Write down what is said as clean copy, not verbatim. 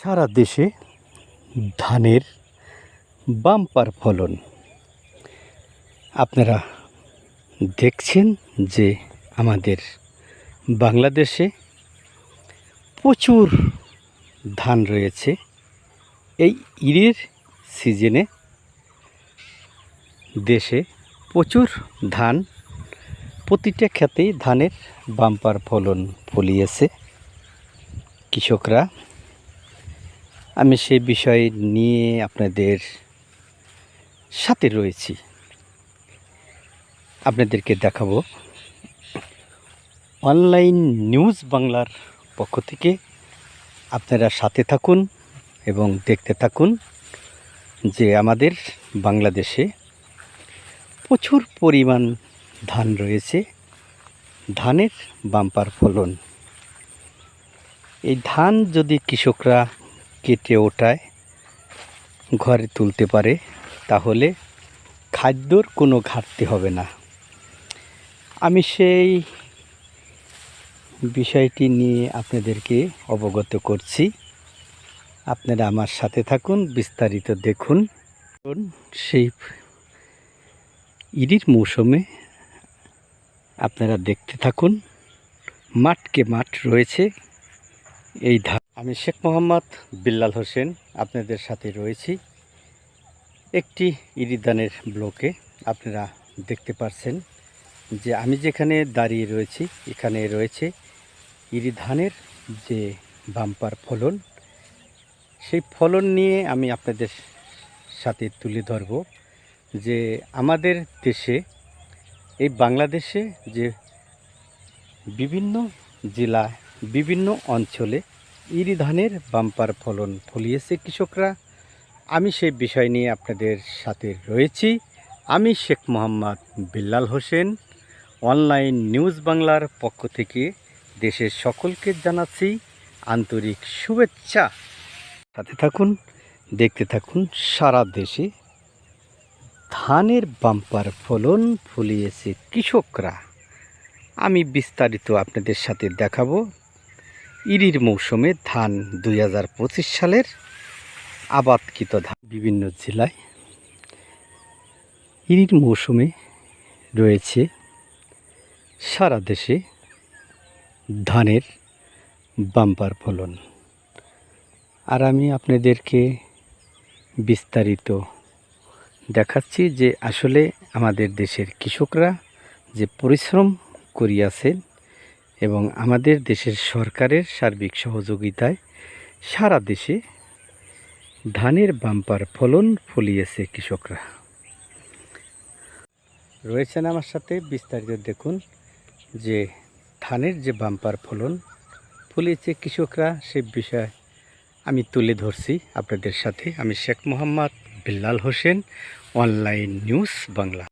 সারা দেশে ধানের বাম্পার ফলন। আপনারা দেখছেন যে আমাদের বাংলাদেশে প্রচুর ধান রয়েছে। এই ঈদের সিজনে দেশে প্রচুর ধান, প্রতিটা ক্ষেতেই ধানের বাম্পার ফলন ফলিয়েছে কৃষকরা। আমি সেই বিষয় নিয়ে আপনাদের সাথে রয়েছি, আপনাদেরকে দেখাবো। অনলাইন নিউজ বাংলার পক্ষ থেকে আপনারা সাথে থাকুন এবং দেখতে থাকুন যে আমাদের বাংলাদেশে প্রচুর পরিমাণ ধান রয়েছে, ধানের বাম্পার ফলন। এই ধান যদি কৃষকরা কেটে ওঠায়, ঘরে তুলতে পারে, তাহলে খাদ্যর কোনো ঘাটতি হবে না। আমি সেই বিষয়টি নিয়ে আপনাদেরকে অবগত করছি। আপনারা আমার সাথে থাকুন, বিস্তারিত দেখুন। সেই ঈদের মৌসুমে আপনারা দেখতে থাকুন। মাঠকে মাঠ রয়েছে এই ধান। আমি শেখ মোহাম্মদ বিল্লাল হোসেন আপনাদের সাথে রয়েছি একটি ঈদের ধানের ব্লকে। আপনারা দেখতে পাচ্ছেন যে আমি যেখানে দাঁড়িয়ে রয়েছি, এখানে রয়েছে ঈদের ধানের যে বাম্পার ফলন। সেই ফলন নিয়ে আমি আপনাদের সাথে তুলে ধরব যে আমাদের দেশে, এই বাংলাদেশে যে বিভিন্ন জেলায়, বিভিন্ন অঞ্চলে ঈদের ধানের বাম্পার ফলন ফলিয়েছে কৃষকরা। আমি সেই বিষয় নিয়ে আপনাদের সাথে রয়েছি। আমি শেখ মোহাম্মদ বিল্লাল হোসেন, অনলাইন নিউজ বাংলার পক্ষ থেকে দেশের সকলকে জানাচ্ছি আন্তরিক শুভেচ্ছা। সাথে থাকুন, দেখতে থাকুন। সারা দেশে ধানের বাম্পার ফলন ফলিয়েছে কৃষকরা। আমি বিস্তারিত আপনাদের সাথে দেখাবো। ঈদের মৌসুমে ধান 2025 সালের আবাদকৃত ধান বিভিন্ন জেলায় ঈদের মৌসুমে রয়েছে সারা দেশে ধানের বাম্পার ফলন। আর আমি আপনাদেরকে বিস্তারিত দেখাচ্ছি যে আসলে আমাদের দেশের কৃষকরা যে পরিশ্রম করিয়াছেন এবং আমাদের দেশের সরকারের সার্বিক সহযোগিতায় সারা দেশে ধানের বাম্পার ফলন ফলিয়েছে কৃষকরা। রয়েছেন আমার সাথে, বিস্তারিত দেখুন যে ধানের যে বাম্পার ফলন ফলিয়েছে কৃষকরা, সে বিষয় আমি তুলে ধরছি আপনাদের সাথে। আমি শেখ মোহাম্মদ বিল্লাল হোসেন, অনলাইন নিউজ বাংলা।